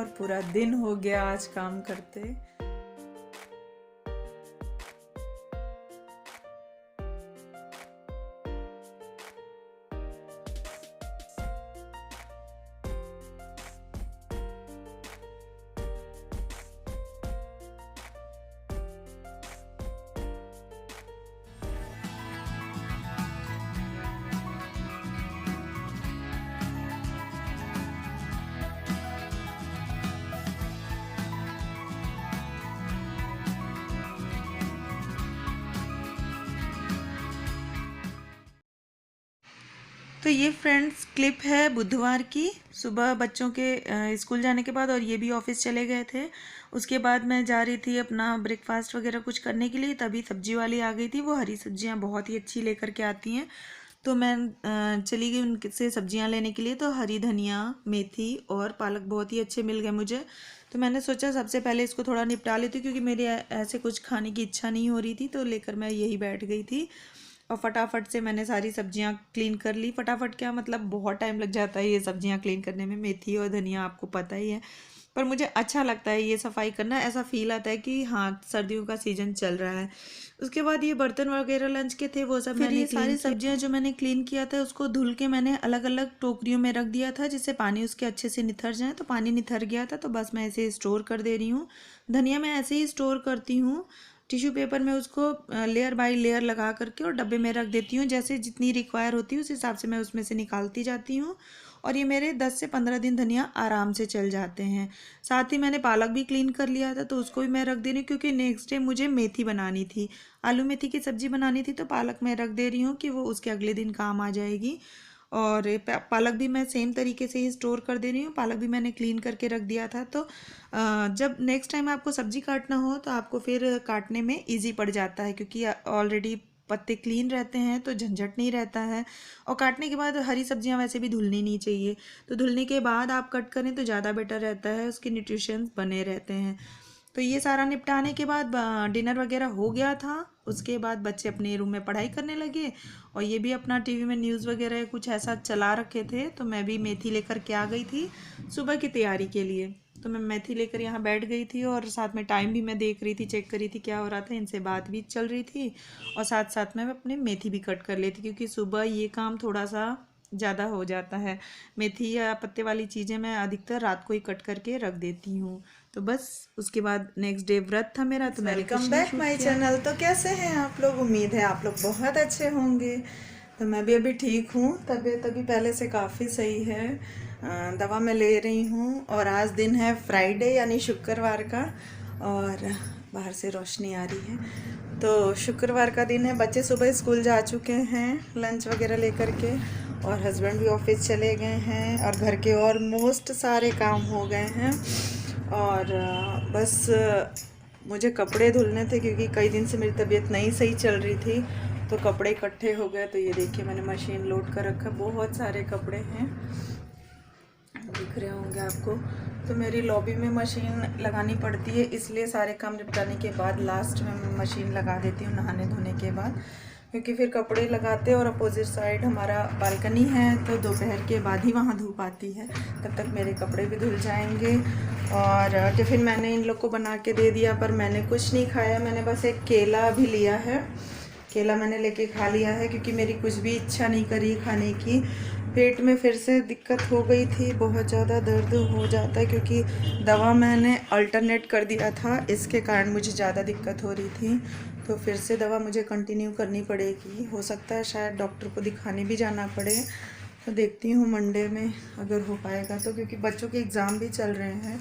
और पूरा दिन हो गया आज काम करते। तो ये फ्रेंड्स क्लिप है बुधवार की सुबह बच्चों के स्कूल जाने के बाद, और ये भी ऑफिस चले गए थे। उसके बाद मैं जा रही थी अपना ब्रेकफास्ट वगैरह कुछ करने के लिए, तभी सब्जी वाली आ गई थी। वो हरी सब्जियां बहुत ही अच्छी लेकर के आती हैं, तो मैं चली गई उनसे सब्जियां लेने के लिए। तो हरी धनिया, मेथी और पालक बहुत ही अच्छे मिल गए मुझे। तो मैंने सोचा सबसे पहले इसको थोड़ा निपटा लेती हूँ, क्योंकि मेरी ऐसे कुछ खाने की इच्छा नहीं हो रही थी, तो लेकर मैं यही बैठ गई थी। और फटाफट से मैंने सारी सब्जियां क्लीन कर ली। फटाफट क्या मतलब, बहुत टाइम लग जाता है ये सब्जियां क्लीन करने में। मेथी और धनिया आपको पता ही है, पर मुझे अच्छा लगता है ये सफाई करना। ऐसा फील आता है कि हाँ, सर्दियों का सीजन चल रहा है। उसके बाद ये बर्तन वगैरह लंच के थे, वो सब मैंने ये सारी सब्जियां जो मैंने क्लीन किया था उसको धुल के मैंने अलग अलग टोकरियों में रख दिया था, जिससे पानी उसके अच्छे से निथर जाए। तो पानी निथर गया था, तो बस मैं ऐसे स्टोर कर दे रही हूँ। धनिया मैं ऐसे ही स्टोर करती हूँ, टिश्यू पेपर में उसको लेयर बाय लेयर लगा करके और डब्बे में रख देती हूँ। जैसे जितनी रिक्वायर होती है उस हिसाब से मैं उसमें से निकालती जाती हूँ, और ये मेरे 10 से 15 दिन धनिया आराम से चल जाते हैं। साथ ही मैंने पालक भी क्लीन कर लिया था, तो उसको भी मैं रख दे रही हूँ, क्योंकि नेक्स्ट डे मुझे मेथी बनानी थी, आलू मेथी की सब्जी बनानी थी। तो पालक मैं रख दे रही हूँ कि वो उसके अगले दिन काम आ जाएगी। और पालक भी मैं सेम तरीके से ही स्टोर कर दे रही हूँ। पालक भी मैंने क्लीन करके रख दिया था। तो जब नेक्स्ट टाइम आपको सब्जी काटना हो तो आपको फिर काटने में इजी पड़ जाता है, क्योंकि ऑलरेडी पत्ते क्लीन रहते हैं, तो झंझट नहीं रहता है। और काटने के बाद हरी सब्जियां वैसे भी धुलनी नहीं चाहिए, तो धुलने के बाद आप कट करें तो ज़्यादा बेटर रहता है, उसके न्यूट्रिशंस बने रहते हैं। तो ये सारा निपटाने के बाद डिनर वगैरह हो गया था। उसके बाद बच्चे अपने रूम में पढ़ाई करने लगे, और ये भी अपना टीवी में न्यूज़ वगैरह कुछ ऐसा चला रखे थे। तो मैं भी मेथी लेकर के आ गई थी सुबह की तैयारी के लिए। तो मैं मेथी लेकर यहाँ बैठ गई थी, और साथ में टाइम भी मैं देख रही थी, चेक कर रही थी क्या हो रहा था। इनसे बात भी चल रही थी, और साथ साथ में अपने मेथी भी कट कर लेती, क्योंकि सुबह ये काम थोड़ा सा ज़्यादा हो जाता है। मेथी या पत्ते वाली चीज़ें मैं अधिकतर रात को ही कट करके रख देती हूँ। तो बस उसके बाद नेक्स्ट डे व्रत था मेरा, तो मैंने वेलकम बैक माय चैनल। तो कैसे हैं आप लोग? उम्मीद है आप लोग बहुत अच्छे होंगे। तो मैं भी अभी ठीक हूँ, तबीयत अभी पहले से काफ़ी सही है। दवा मैं ले रही हूँ, और आज दिन है फ्राइडे यानी शुक्रवार का, और बाहर से रोशनी आ रही है। तो शुक्रवार का दिन है। बच्चे सुबह स्कूल जा चुके हैं लंच वगैरह लेकर के, और हस्बैंड भी ऑफिस चले गए हैं, और घर के ऑलमोस्ट सारे काम हो गए हैं। और बस मुझे कपड़े धुलने थे, क्योंकि कई दिन से मेरी तबीयत नहीं सही चल रही थी, तो कपड़े इकट्ठे हो गए। तो ये देखिए मैंने मशीन लोड कर रखा, बहुत सारे कपड़े हैं, दिख रहे होंगे आपको। तो मेरी लॉबी में मशीन लगानी पड़ती है, इसलिए सारे काम निपटाने के बाद लास्ट में मैं मशीन लगा देती हूँ नहाने धोने के बाद, क्योंकि फिर कपड़े लगाते। और अपोजिट साइड हमारा बालकनी है, तो दोपहर के बाद ही वहाँ धूप आती है, तब तक मेरे कपड़े भी धुल जाएंगे। और टिफ़िन मैंने इन लोग को बना के दे दिया, पर मैंने कुछ नहीं खाया। मैंने बस एक केला भी लिया है, केला मैंने लेके खा लिया है, क्योंकि मेरी कुछ भी इच्छा नहीं करी खाने की। पेट में फिर से दिक्कत हो गई थी, बहुत ज़्यादा दर्द हो जाता है, क्योंकि दवा मैंने अल्टरनेट कर दिया था, इसके कारण मुझे ज़्यादा दिक्कत हो रही थी। तो फिर से दवा मुझे कंटिन्यू करनी पड़ेगी। हो सकता है शायद डॉक्टर को दिखाने भी जाना पड़े। तो देखती हूँ मंडे में अगर हो पाएगा तो, क्योंकि बच्चों के एग्ज़ाम भी चल रहे हैं,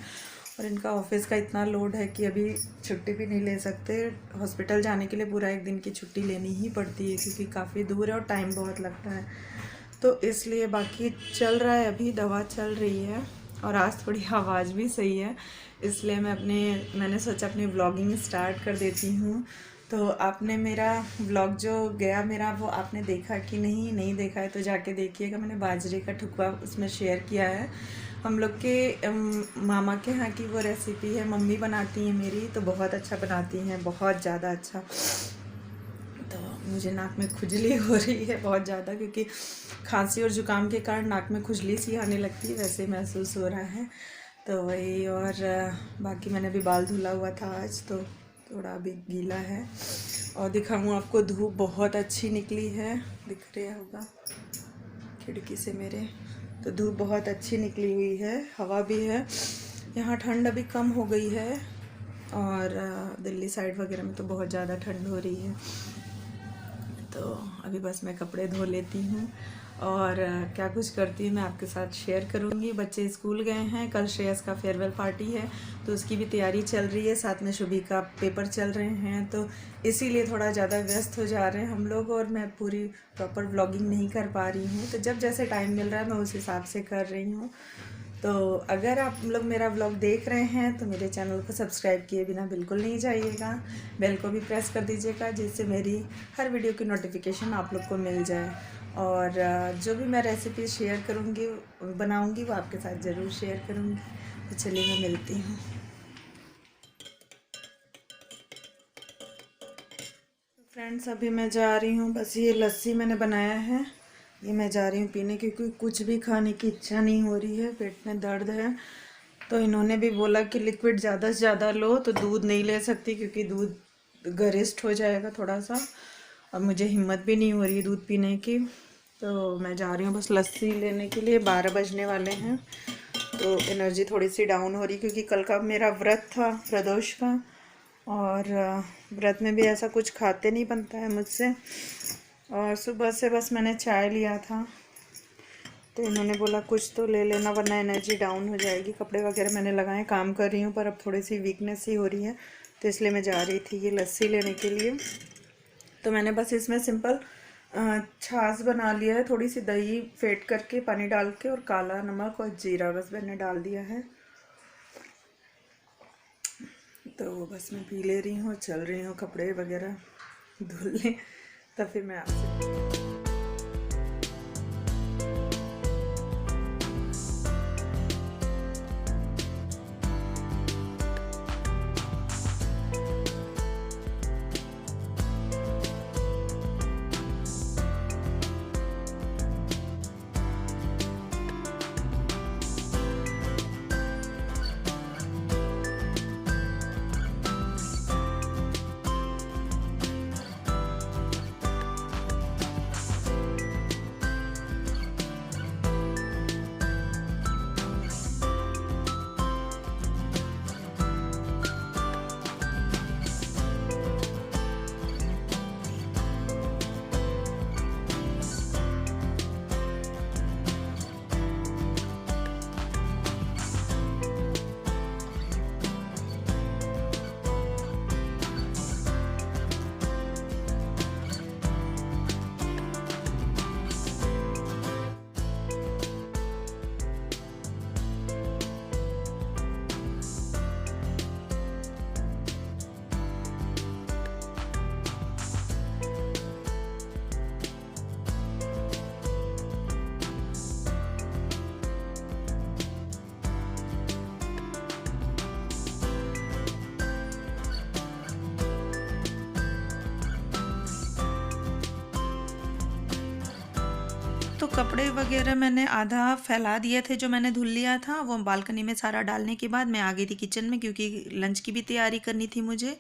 और इनका ऑफिस का इतना लोड है कि अभी छुट्टी भी नहीं ले सकते। हॉस्पिटल जाने के लिए पूरा एक दिन की छुट्टी लेनी ही पड़ती है, क्योंकि काफ़ी दूर है और टाइम बहुत लगता है। तो इसलिए बाकी चल रहा है, अभी दवा चल रही है, और आज थोड़ी आवाज़ भी सही है, इसलिए मैंने सोचा अपनी व्लॉगिंग स्टार्ट कर देती हूँ। तो आपने मेरा व्लॉग जो गया मेरा, वो आपने देखा कि नहीं देखा है तो जाके देखिएगा। मैंने बाजरे का ठुकवा उसमें शेयर किया है। हम लोग के मामा के यहाँ की वो रेसिपी है, मम्मी बनाती हैं मेरी, तो बहुत अच्छा बनाती हैं, बहुत ज़्यादा अच्छा। तो मुझे नाक में खुजली हो रही है बहुत ज़्यादा, क्योंकि खांसी और ज़ुकाम के कारण नाक में खुजली सी आने लगती है, वैसे महसूस हो रहा है। तो वही। और बाकी मैंने भी बाल धुला हुआ था आज, तो थोड़ा अभी गीला है। और दिखाऊँ आपको, धूप बहुत अच्छी निकली है, दिख रहा होगा खिड़की से मेरे। तो धूप बहुत अच्छी निकली हुई है, हवा भी है। यहाँ ठंड अभी कम हो गई है, और दिल्ली साइड वगैरह में तो बहुत ज़्यादा ठंड हो रही है। तो अभी बस मैं कपड़े धो लेती हूँ, और क्या कुछ करती हूँ मैं आपके साथ शेयर करूँगी। बच्चे स्कूल गए हैं, कल श्रेयस का फेयरवेल पार्टी है, तो उसकी भी तैयारी चल रही है, साथ में शुभी का पेपर चल रहे हैं, तो इसीलिए थोड़ा ज़्यादा व्यस्त हो जा रहे हैं हम लोग, और मैं पूरी प्रॉपर व्लॉगिंग नहीं कर पा रही हूँ। तो जब जैसे टाइम मिल रहा है मैं उस हिसाब से कर रही हूँ। तो अगर आप लोग मेरा व्लॉग देख रहे हैं तो मेरे चैनल को सब्सक्राइब किए बिना बिल्कुल नहीं जाइएगा, बेल को भी प्रेस कर दीजिएगा, जिससे मेरी हर वीडियो की नोटिफिकेशन आप लोग को मिल जाए। और जो भी मैं रेसिपी शेयर करूँगी, बनाऊँगी, वो आपके साथ ज़रूर शेयर करूँगी। तो चलिए मैं मिलती हूँ। फ्रेंड्स, अभी मैं जा रही हूँ, बस ये लस्सी मैंने बनाया है, ये मैं जा रही हूँ पीने, क्योंकि कुछ भी खाने की इच्छा नहीं हो रही है, पेट में दर्द है। तो इन्होंने भी बोला कि लिक्विड ज़्यादा से ज़्यादा लो, तो दूध नहीं ले सकती क्योंकि दूध गरिष्ठ हो जाएगा थोड़ा सा, अब मुझे हिम्मत भी नहीं हो रही है दूध पीने की। तो मैं जा रही हूँ बस लस्सी लेने के लिए, 12 बजने वाले हैं। तो एनर्जी थोड़ी सी डाउन हो रही, क्योंकि कल का मेरा व्रत था, प्रदोष का, और व्रत में भी ऐसा कुछ खाते नहीं बनता है मुझसे। और सुबह से बस मैंने चाय लिया था, तो इन्होंने बोला कुछ तो ले लेना वरना एनर्जी डाउन हो जाएगी। कपड़े वगैरह मैंने लगाए, काम कर रही हूँ, पर अब थोड़ी सी वीकनेस ही हो रही है, तो इसलिए मैं जा रही थी ये लस्सी लेने के लिए। तो मैंने बस इसमें सिंपल छाछ बना लिया है, थोड़ी सी दही फेंट करके पानी डाल के, और काला नमक और जीरा बस मैंने डाल दिया है। तो बस मैं पी ले रही हूँ, चल रही हूँ कपड़े वगैरह धुलने, तब फिर मैं आपसे। तो कपड़े वगैरह मैंने आधा फैला दिए थे, जो मैंने धुल लिया था वो बालकनी में सारा डालने के बाद मैं आ गई थी किचन में, क्योंकि लंच की भी तैयारी करनी थी मुझे।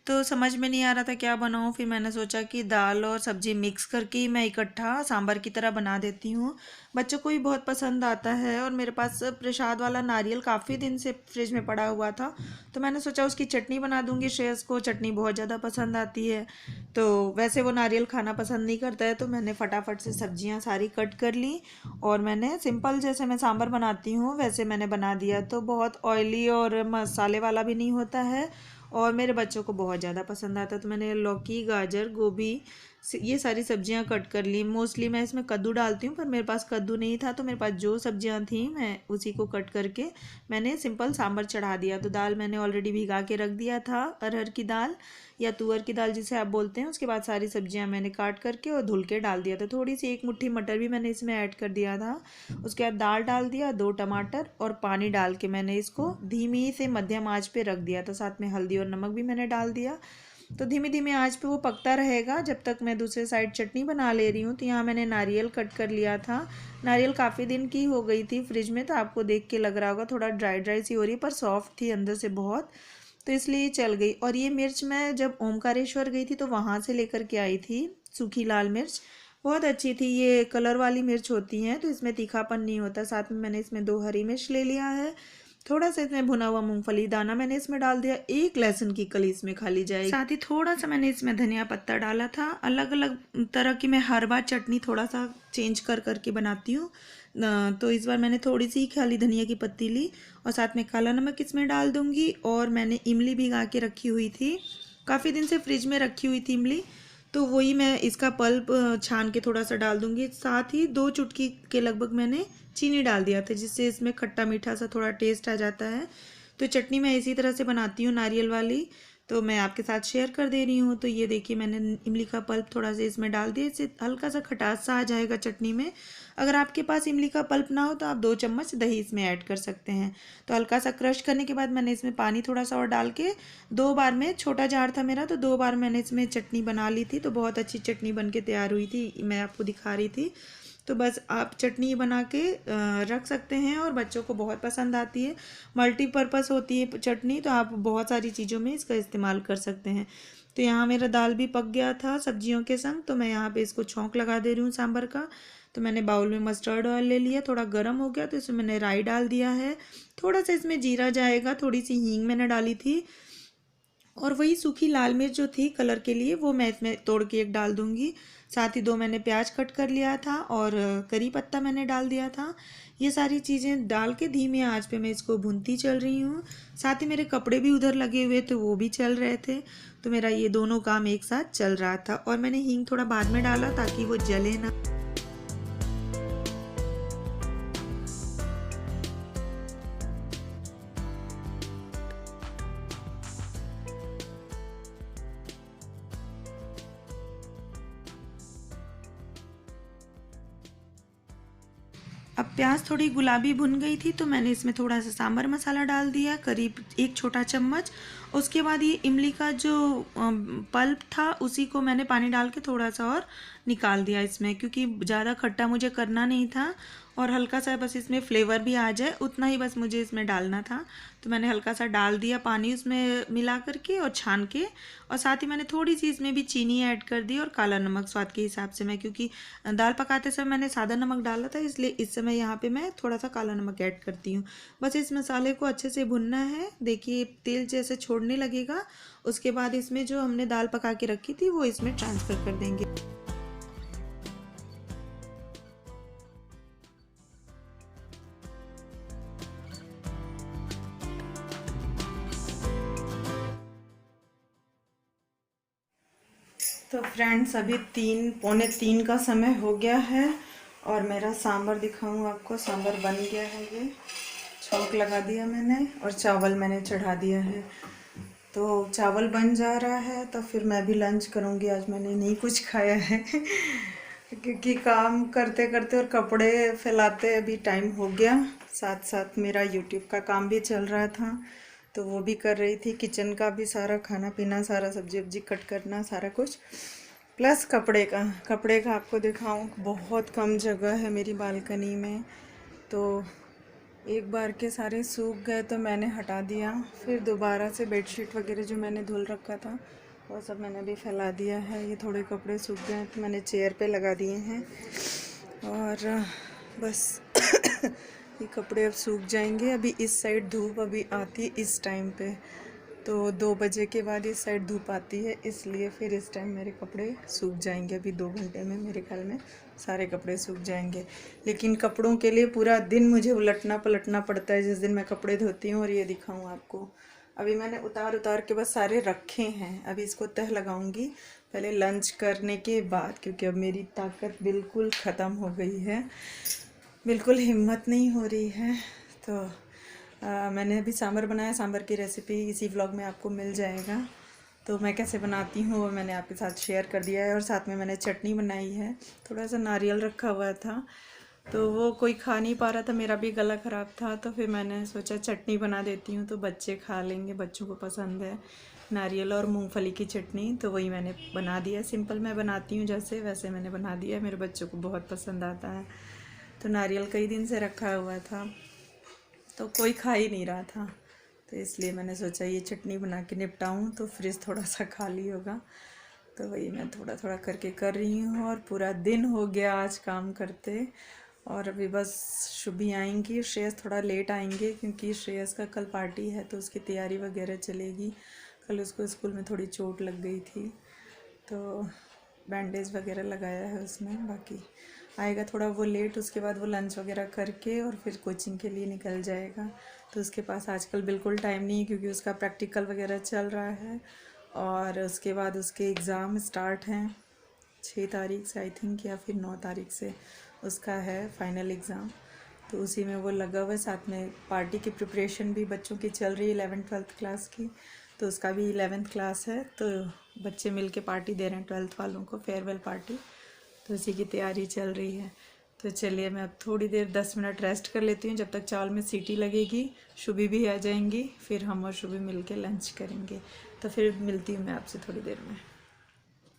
तो समझ में नहीं आ रहा था क्या बनाऊँ, फिर मैंने सोचा कि दाल और सब्जी मिक्स करके ही मैं इकट्ठा सांभर की तरह बना देती हूँ। बच्चों को भी बहुत पसंद आता है, और मेरे पास प्रसाद वाला नारियल काफ़ी दिन से फ्रिज में पड़ा हुआ था, तो मैंने सोचा उसकी चटनी बना दूंगी। श्रेयस को चटनी बहुत ज़्यादा पसंद आती है, तो वैसे वो नारियल खाना पसंद नहीं करता है, तो मैंने फटाफट से सब्जियां सारी कट कर ली, और मैंने सिंपल जैसे मैं सांभर बनाती हूँ वैसे मैंने बना दिया। तो बहुत ऑयली और मसाले वाला भी नहीं होता है, और मेरे बच्चों को बहुत ज़्यादा पसंद आता है। तो मैंने लौकी, गाजर, गोभी, ये सारी सब्जियां कट कर ली। मोस्टली मैं इसमें कद्दू डालती हूँ, पर मेरे पास कद्दू नहीं था, तो मेरे पास जो सब्जियां थी मैं उसी को कट करके मैंने सिंपल सांभर चढ़ा दिया। तो दाल मैंने ऑलरेडी भिगा के रख दिया था, अरहर की दाल या तुअर की दाल जिसे आप बोलते हैं। उसके बाद सारी सब्जियां मैंने काट करके और धुल के डाल दिया था। थोड़ी सी एक मुट्ठी मटर भी मैंने इसमें ऐड कर दिया था। उसके बाद दाल डाल दिया, 2 टमाटर और पानी डाल के मैंने इसको धीमी से मध्यम आंच पे रख दिया था। साथ में हल्दी और नमक भी मैंने डाल दिया। तो धीमे धीमे आंच पे वो पकता रहेगा जब तक मैं दूसरे साइड चटनी बना ले रही हूँ। तो यहाँ मैंने नारियल कट कर लिया था। नारियल काफ़ी दिन की हो गई थी फ्रिज में, तो आपको देख के लग रहा होगा थोड़ा ड्राई ड्राई सी हो रही है, पर सॉफ्ट थी अंदर से बहुत, तो इसलिए चल गई। और ये मिर्च मैं जब ओमकारेश्वर गई थी तो वहाँ से लेकर के आई थी, सूखी लाल मिर्च, बहुत अच्छी थी। ये कलर वाली मिर्च होती हैं तो इसमें तीखापन नहीं होता। साथ में मैंने इसमें 2 हरी मिर्च ले लिया है, थोड़ा सा इसमें भुना हुआ मूंगफली दाना मैंने इसमें डाल दिया, 1 लहसुन की कली इसमें खाली जाएगी। साथ ही थोड़ा सा मैंने इसमें धनिया पत्ता डाला था। अलग अलग तरह की मैं हर बार चटनी थोड़ा सा चेंज कर करके बनाती हूँ, तो इस बार मैंने थोड़ी सी खाली धनिया की पत्ती ली और साथ में काला नमक इसमें डाल दूँगी। और मैंने इमली भिगा के रखी हुई थी, काफ़ी दिन से फ्रिज में रखी हुई थी इमली, तो वही मैं इसका पल्प छान के थोड़ा सा डाल दूँगी। साथ ही 2 चुटकी के लगभग मैंने चीनी डाल दिया था, जिससे इसमें खट्टा मीठा सा थोड़ा टेस्ट आ जाता है। तो चटनी मैं इसी तरह से बनाती हूँ नारियल वाली, तो मैं आपके साथ शेयर कर दे रही हूँ। तो ये देखिए मैंने इमली का पल्प थोड़ा सा इसमें डाल दिया, इससे हल्का सा खटास सा आ जाएगा चटनी में। अगर आपके पास इमली का पल्प ना हो तो आप 2 चम्मच दही इसमें ऐड कर सकते हैं। तो हल्का सा क्रश करने के बाद मैंने इसमें पानी थोड़ा सा और डाल के 2 बार में, छोटा जार था मेरा तो 2 बार मैंने इसमें चटनी बना ली थी। तो बहुत अच्छी चटनी बन के तैयार हुई थी, मैं आपको दिखा रही थी। तो बस आप चटनी बना के रख सकते हैं और बच्चों को बहुत पसंद आती है। मल्टीपर्पज़ होती है चटनी, तो आप बहुत सारी चीज़ों में इसका इस्तेमाल कर सकते हैं। तो यहाँ मेरा दाल भी पक गया था सब्जियों के संग, तो मैं यहाँ पे इसको छौंक लगा दे रही हूँ सांभर का। तो मैंने बाउल में मस्टर्ड ऑयल ले लिया, थोड़ा गर्म हो गया तो इसमें मैंने राई डाल दिया है, थोड़ा सा इसमें जीरा जाएगा, थोड़ी सी हींग मैंने डाली थी, और वही सूखी लाल मिर्च जो थी कलर के लिए वो मैं इसमें तोड़ के 1 डाल दूंगी। साथ ही 2 मैंने प्याज कट कर लिया था और करी पत्ता मैंने डाल दिया था। ये सारी चीज़ें डाल के धीमी आंच पे मैं इसको भूनती चल रही हूँ। साथ ही मेरे कपड़े भी उधर लगे हुए थे, वो भी चल रहे थे, तो मेरा ये दोनों काम एक साथ चल रहा था। और मैंने हींग थोड़ा बाद में डाला ताकि वो जले ना। अब प्याज थोड़ी गुलाबी भुन गई थी तो मैंने इसमें थोड़ा सा सांभर मसाला डाल दिया, करीब 1 छोटा चम्मच। उसके बाद ये इमली का जो पल्प था उसी को मैंने पानी डाल के थोड़ा सा और निकाल दिया इसमें, क्योंकि ज़्यादा खट्टा मुझे करना नहीं था और हल्का सा बस इसमें फ्लेवर भी आ जाए उतना ही बस मुझे इसमें डालना था। तो मैंने हल्का सा डाल दिया पानी उसमें मिला करके और छान के, और साथ ही मैंने थोड़ी सी इसमें भी चीनी ऐड कर दी और काला नमक स्वाद के हिसाब से। मैं क्योंकि दाल पकाते समय मैंने सादा नमक डाला था, इसलिए इस समय यहाँ पे मैं थोड़ा सा काला नमक ऐड करती हूँ। बस इस मसाले को अच्छे से भुनना है। देखिए तेल जैसे छोड़ने लगेगा, उसके बाद इसमें जो हमने दाल पका के रखी थी वो इसमें ट्रांसफ़र कर देंगे। तो फ्रेंड्स अभी 3 पौने 3 का समय हो गया है और मेरा सांभर दिखाऊं आपको। सांभर बन गया है, ये छौंक लगा दिया मैंने और चावल मैंने चढ़ा दिया है। तो चावल बन जा रहा है तो फिर मैं भी लंच करूंगी। आज मैंने नहीं कुछ खाया है क्योंकि काम करते करते और कपड़े फैलाते अभी टाइम हो गया। साथ साथ मेरा यूट्यूब का काम भी चल रहा था तो वो भी कर रही थी। किचन का भी सारा खाना पीना, सारा सब्जी वब्जी कट करना, सारा कुछ, प्लस कपड़े का आपको दिखाऊं। बहुत कम जगह है मेरी बालकनी में, तो एक बार के सारे सूख गए तो मैंने हटा दिया। फिर दोबारा से बेडशीट वगैरह जो मैंने धुल रखा था वो सब मैंने भी फैला दिया है। ये थोड़े कपड़े सूख गए तो मैंने चेयर पे लगा दिए हैं और बस ये कपड़े अब सूख जाएंगे। अभी इस साइड धूप अभी आती है इस टाइम पे, तो 2 बजे के बाद इस साइड धूप आती है, इसलिए फिर इस टाइम मेरे कपड़े सूख जाएंगे। अभी 2 घंटे में मेरे ख्याल में सारे कपड़े सूख जाएंगे। लेकिन कपड़ों के लिए पूरा दिन मुझे उलटना पलटना पड़ता है जिस दिन मैं कपड़े धोती हूँ। और ये दिखाऊँ आपको, अभी मैंने उतार के बस सारे रखे हैं। अभी इसको तह लगाऊंगी पहले लंच करने के बाद, क्योंकि अब मेरी ताकत बिल्कुल ख़त्म हो गई है, बिल्कुल हिम्मत नहीं हो रही है। तो मैंने अभी सांभर बनाया। सांभर की रेसिपी इसी व्लॉग में आपको मिल जाएगा। तो मैं कैसे बनाती हूँ वो मैंने आपके साथ शेयर कर दिया है। और साथ में मैंने चटनी बनाई है, थोड़ा सा नारियल रखा हुआ था तो वो कोई खा नहीं पा रहा था, मेरा भी गला ख़राब था, तो फिर मैंने सोचा चटनी बना देती हूँ तो बच्चे खा लेंगे, बच्चों को पसंद है नारियल और मूंगफली की चटनी। तो वही मैंने बना दिया, सिंपल मैं बनाती हूँ जैसे वैसे मैंने बना दिया, मेरे बच्चों को बहुत पसंद आता है। तो नारियल कई दिन से रखा हुआ था तो कोई खा ही नहीं रहा था, तो इसलिए मैंने सोचा ये चटनी बना के निपटाऊँ, तो फ्रिज थोड़ा सा खाली होगा। तो वही मैं थोड़ा थोड़ा करके कर रही हूँ, और पूरा दिन हो गया आज काम करते। और अभी बस शुभी आएंगी, श्रेयस थोड़ा लेट आएंगे क्योंकि श्रेयस का कल पार्टी है तो उसकी तैयारी वगैरह चलेगी। कल उसको स्कूल में थोड़ी चोट लग गई थी तो बैंडेज वगैरह लगाया है उसमें। बाकी आएगा थोड़ा वो लेट, उसके बाद वो लंच वगैरह करके और फिर कोचिंग के लिए निकल जाएगा। तो उसके पास आजकल बिल्कुल टाइम नहीं है क्योंकि उसका प्रैक्टिकल वगैरह चल रहा है, और उसके बाद उसके एग्ज़ाम स्टार्ट हैं 6 तारीख से आई थिंक, या फिर 9 तारीख से उसका है फाइनल एग्ज़ाम। तो उसी में वो लगा हुआ है, साथ में पार्टी की प्रिपरेशन भी बच्चों की चल रही है 11th-12th क्लास की। तो उसका भी 11th क्लास है, तो बच्चे मिल के पार्टी दे रहे हैं 12th वालों को, फेयरवेल पार्टी। तो उसी की तैयारी चल रही है। तो चलिए मैं अब थोड़ी देर 10 मिनट रेस्ट कर लेती हूँ, जब तक चावल में सीटी लगेगी। शुभी भी आ जाएंगी, फिर हम और शुभी मिल के लंच करेंगे। तो फिर मिलती हूँ मैं आपसे थोड़ी देर में।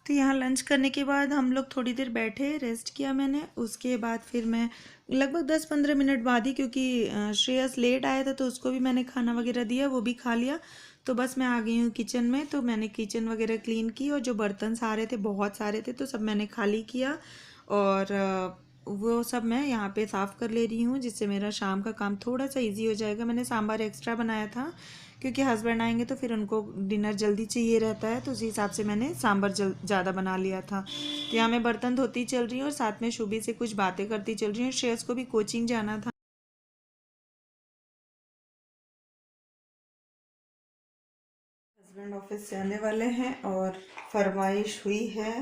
तो यहाँ लंच करने के बाद हम लोग थोड़ी देर बैठे, रेस्ट किया मैंने। उसके बाद फिर मैं लगभग 10-15 मिनट बाद ही, क्योंकि श्रेयस लेट आया था तो उसको भी मैंने खाना वगैरह दिया, वो भी खा लिया। तो बस मैं आ गई हूँ किचन में। तो मैंने किचन वगैरह क्लीन की, और जो बर्तन सारे थे, बहुत सारे थे, तो सब मैंने खाली किया। और वो सब मैं यहाँ पे साफ़ कर ले रही हूँ, जिससे मेरा शाम का काम थोड़ा सा इजी हो जाएगा। मैंने सांभर एक्स्ट्रा बनाया था क्योंकि हस्बैंड आएंगे तो फिर उनको डिनर जल्दी चाहिए रहता है, तो उसी हिसाब से मैंने सांभर ज़्यादा बना लिया था। तो यहाँ मैं बर्तन धोती चल रही हूँ और साथ में शुभी से कुछ बातें करती चल रही हूँ। श्रेयस को भी कोचिंग जाना था। हस्बैंड ऑफिस से आने वाले हैं और फरमाइश हुई है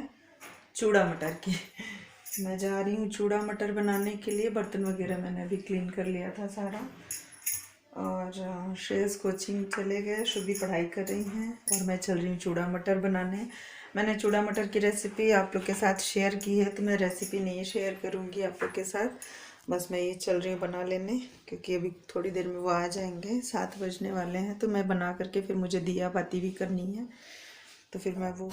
चूड़ा मटर की। मैं जा रही हूँ चूड़ा मटर बनाने के लिए। बर्तन वगैरह मैंने अभी क्लीन कर लिया था सारा, और श्रेयस कोचिंग चले गए, शुभी पढ़ाई कर रही हैं, और मैं चल रही हूँ चूड़ा मटर बनाने। मैंने चूड़ा मटर की रेसिपी आप लोग के साथ शेयर की है, तो मैं रेसिपी नहीं शेयर करूँगी आप लोग के साथ। बस मैं ये चल रही हूँ बना लेने, क्योंकि अभी थोड़ी देर में वो आ जाएंगे, 7 बजने वाले हैं। तो मैं बना करके फिर मुझे दिया बाती भी करनी है, तो फिर मैं वो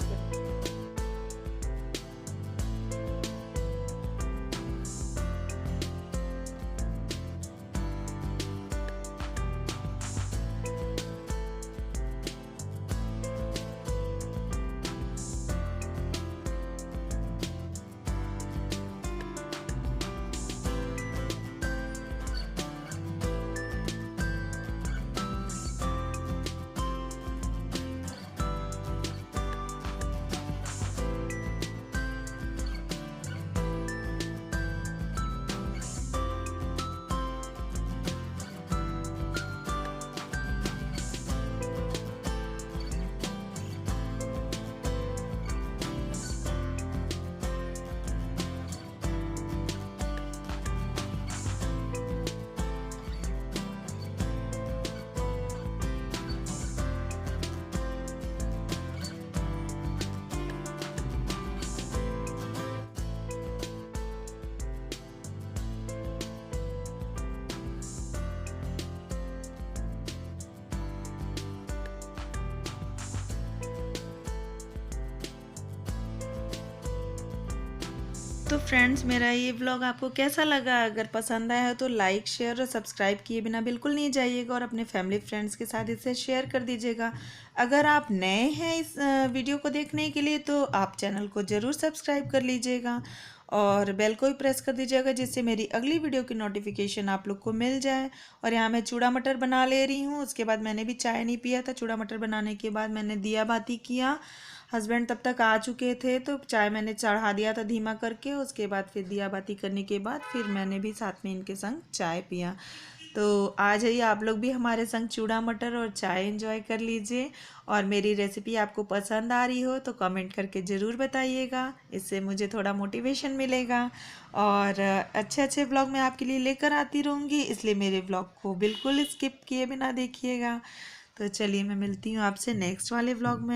तो फ्रेंड्स, मेरा ये व्लॉग आपको कैसा लगा? अगर पसंद आया हो तो लाइक, शेयर और सब्सक्राइब किए बिना बिल्कुल नहीं जाइएगा, और अपने फैमिली फ्रेंड्स के साथ इसे शेयर कर दीजिएगा। अगर आप नए हैं इस वीडियो को देखने के लिए तो आप चैनल को ज़रूर सब्सक्राइब कर लीजिएगा, और बेल को भी प्रेस कर दीजिएगा, जिससे मेरी अगली वीडियो की नोटिफिकेशन आप लोग को मिल जाए। और यहाँ मैं चूड़ा मटर बना ले रही हूँ। उसके बाद मैंने भी चाय नहीं पिया था। चूड़ा मटर बनाने के बाद मैंने दिया बाती किया। हस्बैंड तब तक आ चुके थे, तो चाय मैंने चढ़ा दिया था धीमा करके। उसके बाद फिर दिया बाती करने के बाद फिर मैंने भी साथ में इनके संग चाय पिया। तो आ जाइए आप लोग भी हमारे संग चूड़ा मटर और चाय एंजॉय कर लीजिए। और मेरी रेसिपी आपको पसंद आ रही हो तो कमेंट करके ज़रूर बताइएगा, इससे मुझे थोड़ा मोटिवेशन मिलेगा। और अच्छे अच्छे व्लॉग मैं आपके लिए लेकर आती रहूँगी, इसलिए मेरे व्लॉग को बिल्कुल स्किप किए बिना देखिएगा। तो चलिए मैं मिलती हूँ आपसे नेक्स्ट वाले व्लॉग में।